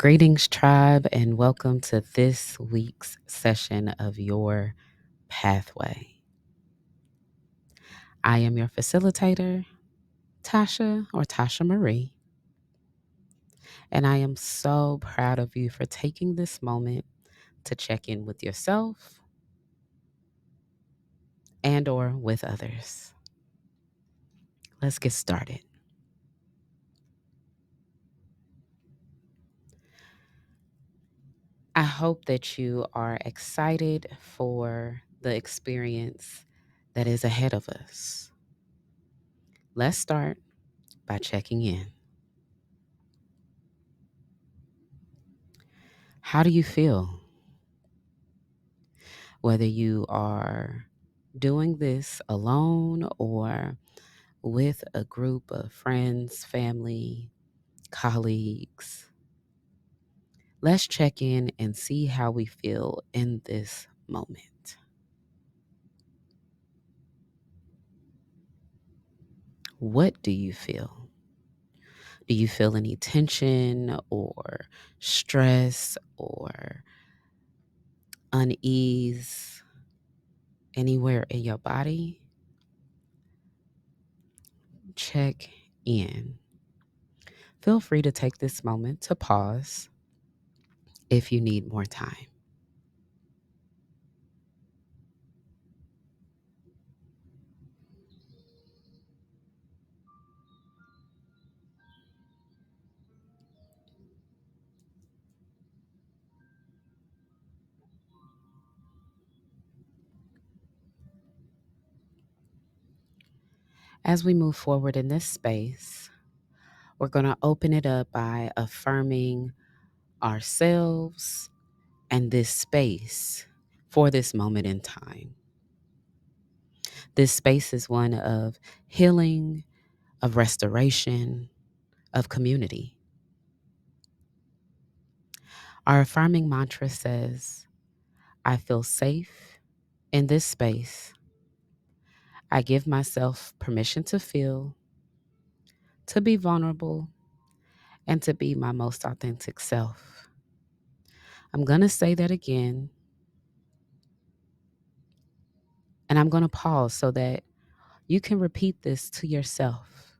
Greetings, tribe, and welcome to this week's session of Your Pathway. I am your facilitator, Tasha Marie, and I am so proud of you for taking this moment to check in with yourself and or with others. Let's get started. I hope that you are excited for the experience that is ahead of us. Let's start by checking in. How do you feel? Whether you are doing this alone or with a group of friends, family, colleagues, let's check in and see how we feel in this moment. What do you feel? Do you feel any tension or stress or unease anywhere in your body? Check in. Feel free to take this moment to pause if you need more time. As we move forward in this space, we're going to open it up by affirming ourselves and this space for this moment in time. This space is one of healing, of restoration, of community. Our affirming mantra says, I feel safe in this space. I give myself permission to feel, to be vulnerable, and to be my most authentic self. I'm going to say that again, and I'm going to pause so that you can repeat this to yourself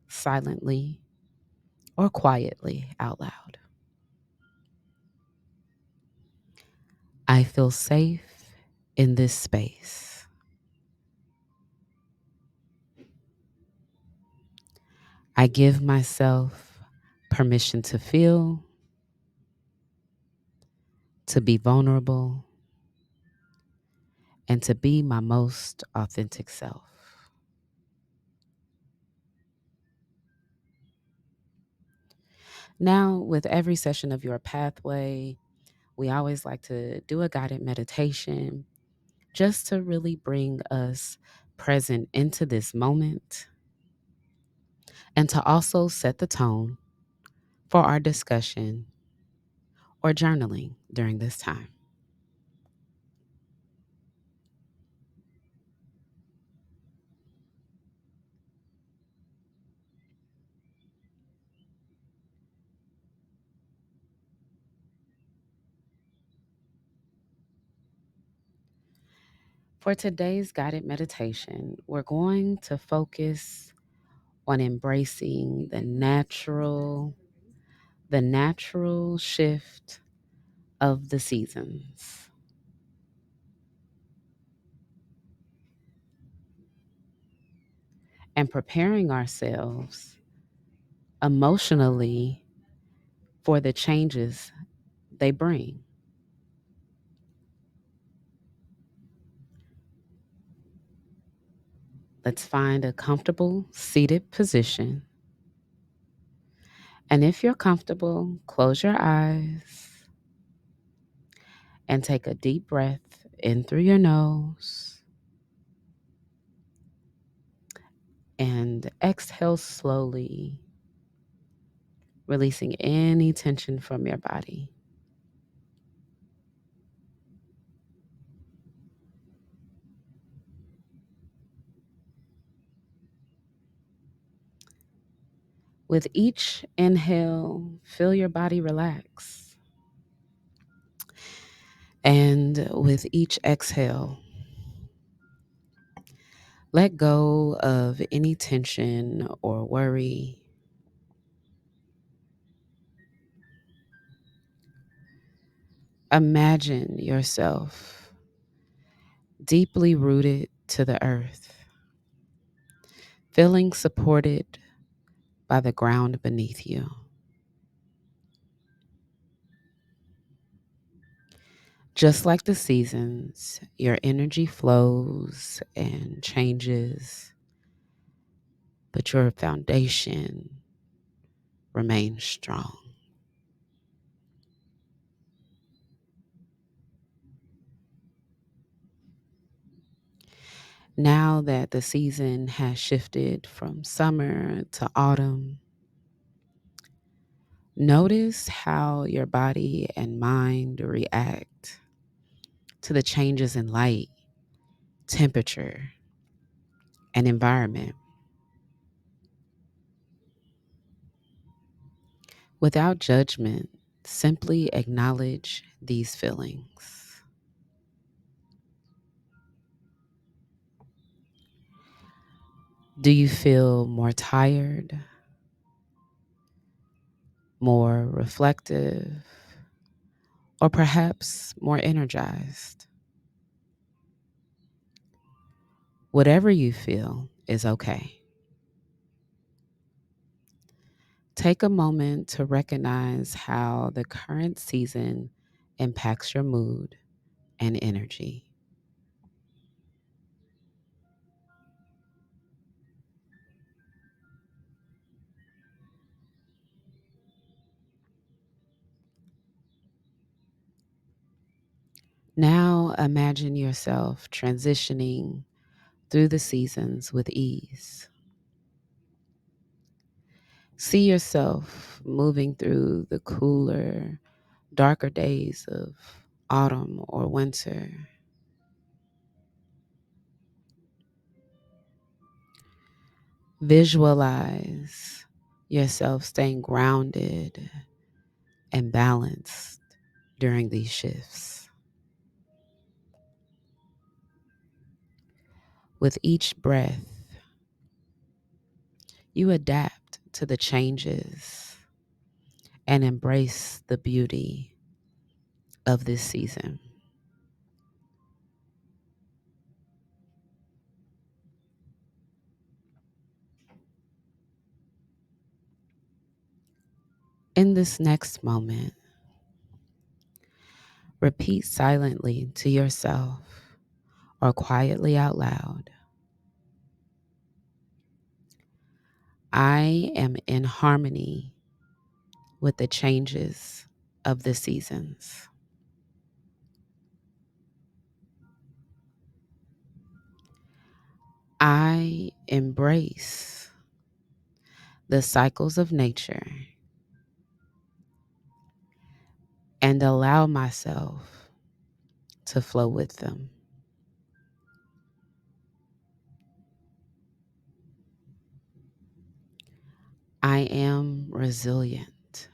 silently or quietly out loud. I feel safe in this space. I give myself permission to feel, to be vulnerable, and to be my most authentic self. Now, with every session of your pathway, we always like to do a guided meditation just to really bring us present into this moment and to also set the tone for our discussion or journaling during this time. For today's guided meditation, we're going to focus on embracing the natural shift of the seasons and preparing ourselves emotionally for the changes they bring. Let's find a comfortable seated position. And if you're comfortable, close your eyes and take a deep breath in through your nose and exhale slowly, releasing any tension from your body. With each inhale, feel your body relax. And with each exhale, let go of any tension or worry. Imagine yourself deeply rooted to the earth, feeling supported by the ground beneath you. Just like the seasons, your energy flows and changes, but your foundation remains strong. Now that the season has shifted from summer to autumn, notice how your body and mind react to the changes in light, temperature, and environment. Without judgment, simply acknowledge these feelings. Do you feel more tired, more reflective, or perhaps more energized? Whatever you feel is okay. Take a moment to recognize how the current season impacts your mood and energy. Now imagine yourself transitioning through the seasons with ease. See yourself moving through the cooler, darker days of autumn or winter. Visualize yourself staying grounded and balanced during these shifts. With each breath, you adapt to the changes and embrace the beauty of this season. In this next moment, repeat silently to yourself or quietly out loud, I am in harmony with the changes of the seasons. I embrace the cycles of nature and allow myself to flow with them. I am resilient.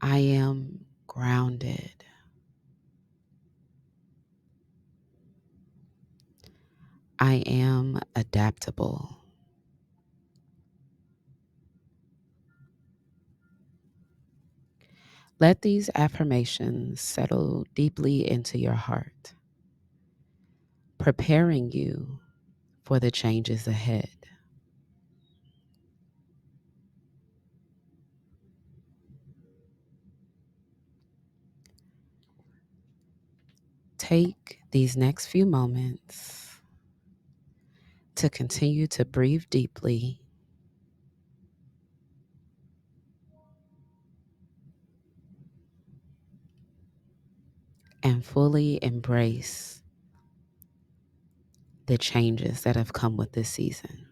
I am grounded. I am adaptable. Let these affirmations settle deeply into your heart, preparing you for the changes ahead. Take these next few moments to continue to breathe deeply and fully embrace the changes that have come with this season.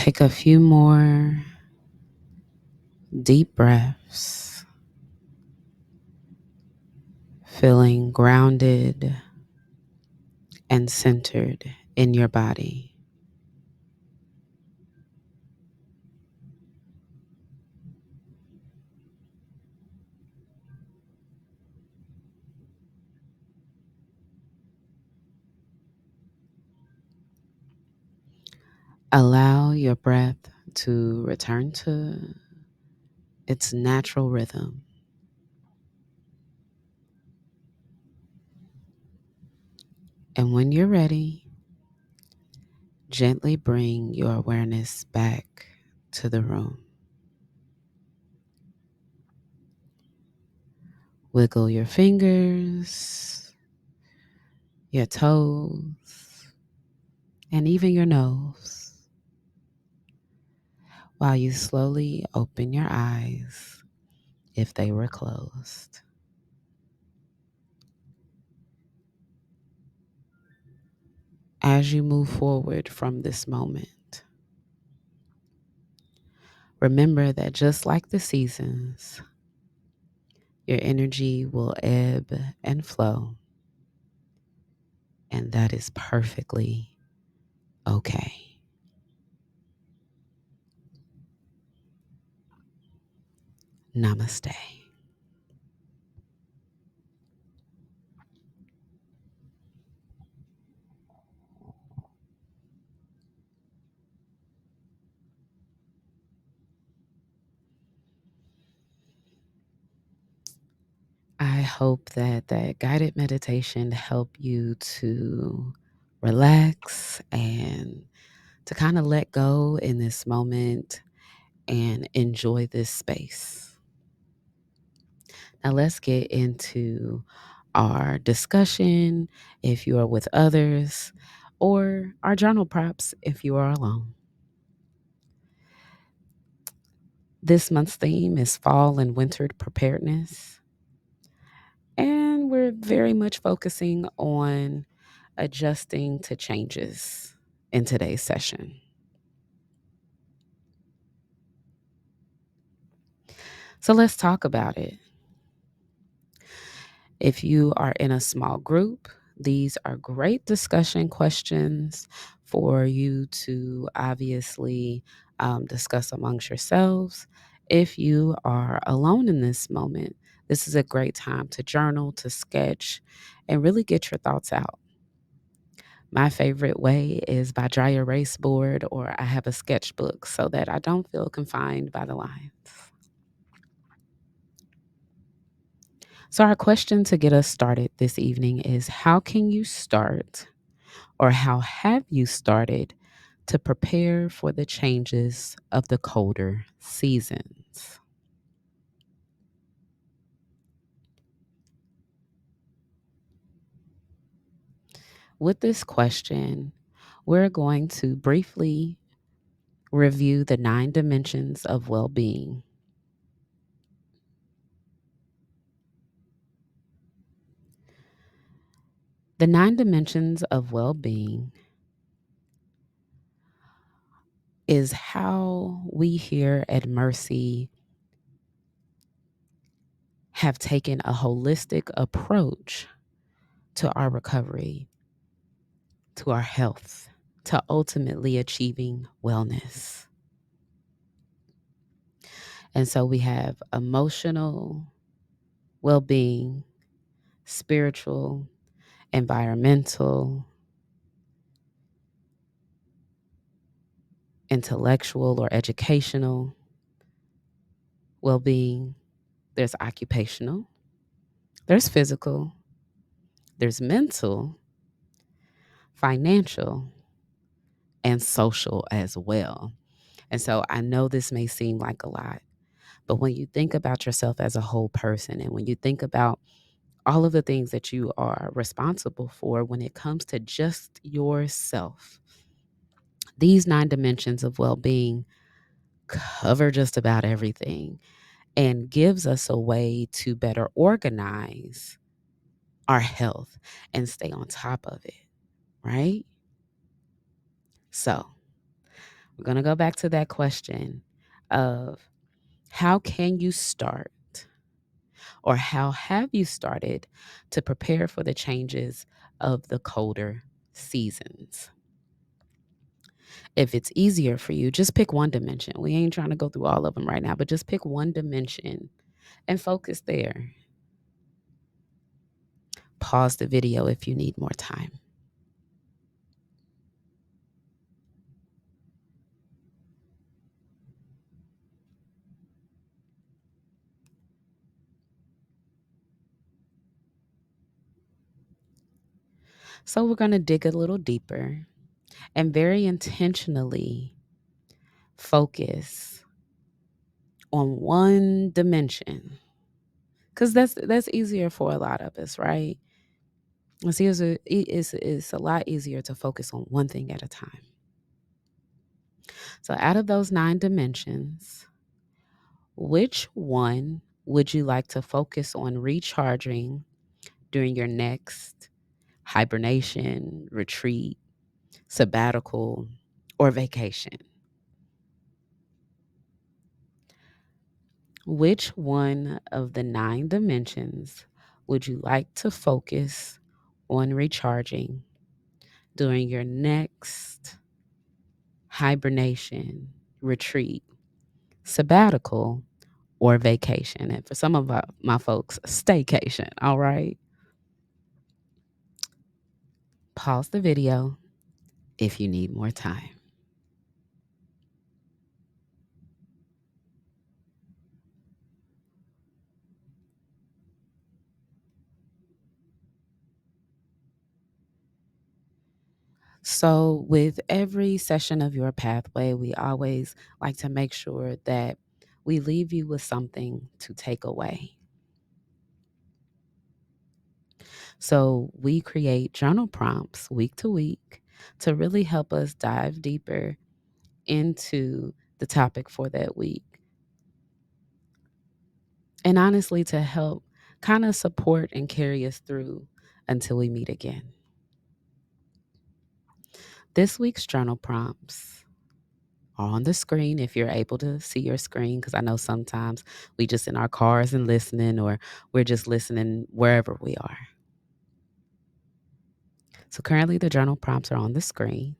Take a few more deep breaths, feeling grounded and centered in your body. Allow your breath to return to its natural rhythm. And when you're ready, gently bring your awareness back to the room. Wiggle your fingers, your toes, and even your nose while you slowly open your eyes if they were closed. As you move forward from this moment, remember that just like the seasons, your energy will ebb and flow, and that is perfectly okay. Namaste. I hope that that guided meditation helped you to relax and to kind of let go in this moment and enjoy this space. Now, let's get into our discussion if you are with others, or our journal prompts if you are alone. This month's theme is fall and winter preparedness, and we're very much focusing on adjusting to changes in today's session. So let's talk about it. If you are in a small group, these are great discussion questions for you to obviously discuss amongst yourselves. If you are alone in this moment, this is a great time to journal, to sketch, and really get your thoughts out. My favorite way is by dry erase board, or I have a sketchbook so that I don't feel confined by the lines. So, our question to get us started this evening is, how can you start, or how have you started to prepare for the changes of the colder seasons? With this question, we're going to briefly review the 9 dimensions of well being. The 9 dimensions of well being is how we here at Mercy have taken a holistic approach to our recovery, to our health, to ultimately achieving wellness. And so we have emotional well being, spiritual, environmental, intellectual or educational well being. There's occupational, there's physical, there's mental, financial, and social as well. And so I know this may seem like a lot, but when you think about yourself as a whole person, and when you think about all of the things that you are responsible for when it comes to just yourself, these 9 dimensions of well-being cover just about everything and gives us a way to better organize our health and stay on top of it, right? So We're going to go back to that question of how can you start, or how have you started to prepare for the changes of the colder seasons? If it's easier for you, just pick one dimension. We ain't trying to go through all of them right now, but just pick one dimension and focus there. Pause the video if you need more time. So we're going to dig a little deeper and very intentionally focus on one dimension, because that's easier for a lot of us, right? It's a lot easier to focus on one thing at a time. So out of those 9 dimensions, which one would you like to focus on recharging during your next hibernation, retreat, sabbatical, or vacation? Which one of the 9 dimensions would you like to focus on recharging during your next hibernation, retreat, sabbatical, or vacation? And for some of my folks, staycation, all right? Pause the video if you need more time. So, with every session of your pathway, we always like to make sure that we leave you with something to take away. So, we create journal prompts week to week to really help us dive deeper into the topic for that week. And honestly, to help kind of support and carry us through until we meet again. This week's journal prompts are on the screen if you're able to see your screen, because I know sometimes we just in our cars and listening, or we're just listening wherever we are. So currently the journal prompts are on the screen.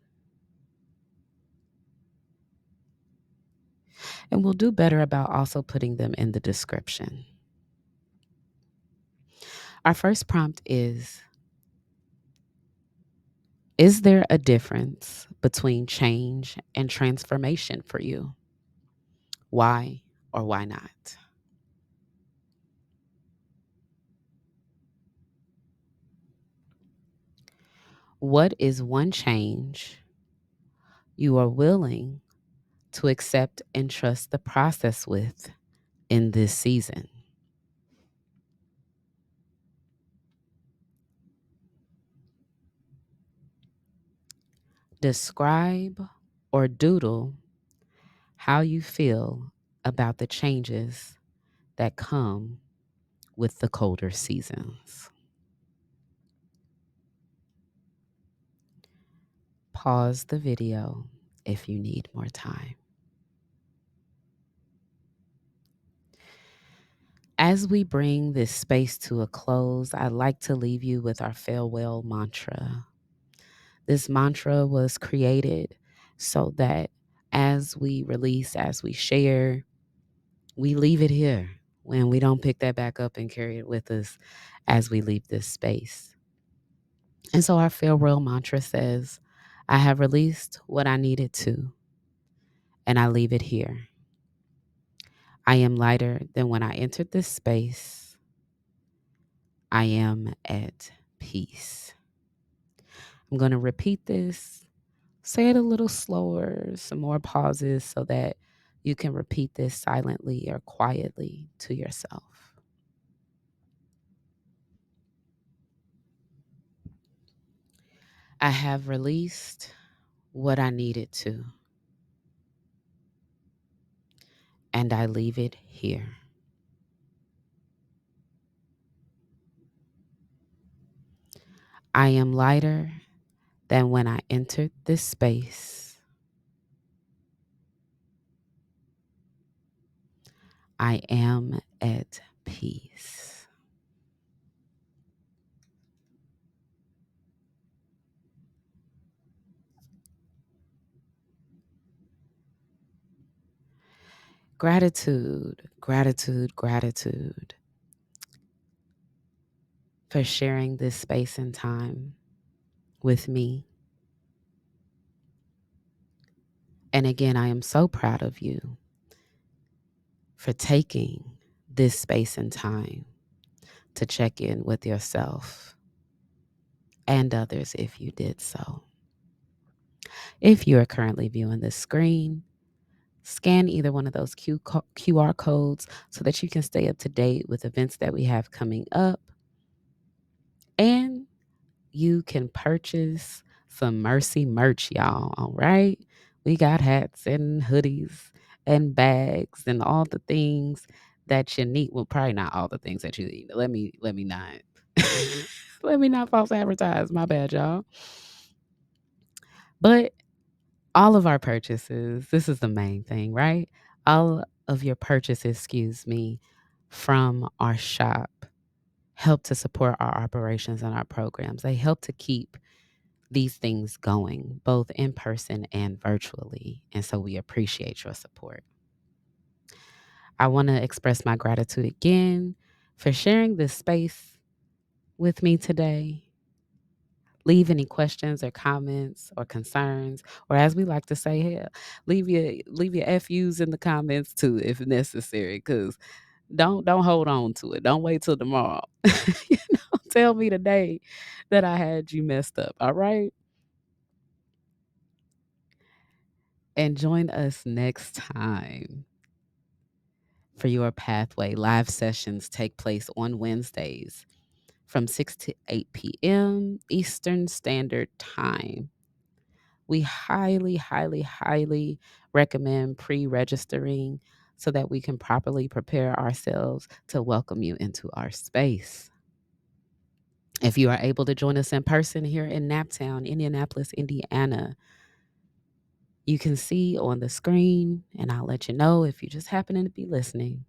And we'll do better about also putting them in the description. Our first prompt is there a difference between change and transformation for you? Why or why not? What is one change you are willing to accept and trust the process with in this season? Describe or doodle how you feel about the changes that come with the colder seasons. Pause the video if you need more time. As we bring this space to a close, I'd like to leave you with our farewell mantra. This mantra was created so that as we release, as we share, we leave it here, when we don't pick that back up and carry it with us as we leave this space. And so our farewell mantra says, I have released what I needed to, and I leave it here. I am lighter than when I entered this space. I am at peace. I'm going to repeat this. Say it a little slower, some more pauses so that you can repeat this silently or quietly to yourself. I have released what I needed to, and I leave it here. I am lighter than when I entered this space. I am at peace. Gratitude, gratitude, gratitude for sharing this space and time with me. And again, I am so proud of you for taking this space and time to check in with yourself and others if you did so. If you are currently viewing this screen, scan either one of those QR codes so that you can stay up to date with events that we have coming up. And you can purchase some Mercy merch, y'all. All right. We got hats and hoodies and bags and all the things that you need. Well, probably not all the things that you need. Let me not let me not false advertise. My bad, y'all. But all of our purchases, this is the main thing, right? All of your purchases, from our shop help to support our operations and our programs. They help to keep these things going, both in person and virtually. And so we appreciate your support. I want to express my gratitude again for sharing this space with me today. Leave any questions or comments or concerns, or as we like to say here, leave your FUs in the comments too if necessary, because don't hold on to it. Don't wait till tomorrow. Tell me today that I had you messed up. All right. And join us next time for your pathway. Live sessions take place on Wednesdays from 6 to 8 p.m. Eastern Standard Time. We highly, highly, highly recommend pre-registering so that we can properly prepare ourselves to welcome you into our space. If you are able to join us in person here in Naptown, Indianapolis, Indiana, you can see on the screen, and I'll let you know if you just happen to be listening.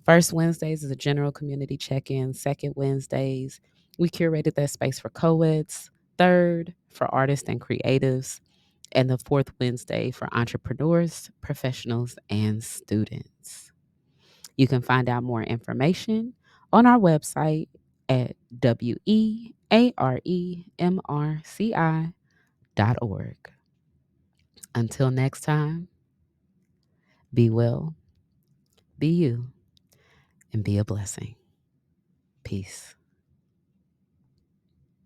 First Wednesdays is a general community check-in. Second Wednesdays, we curated that space for co-eds. Third, for artists and creatives. And the fourth Wednesday for entrepreneurs, professionals, and students. You can find out more information on our website at wearemrci.org. Until next time, be well, be you, and be a blessing. Peace.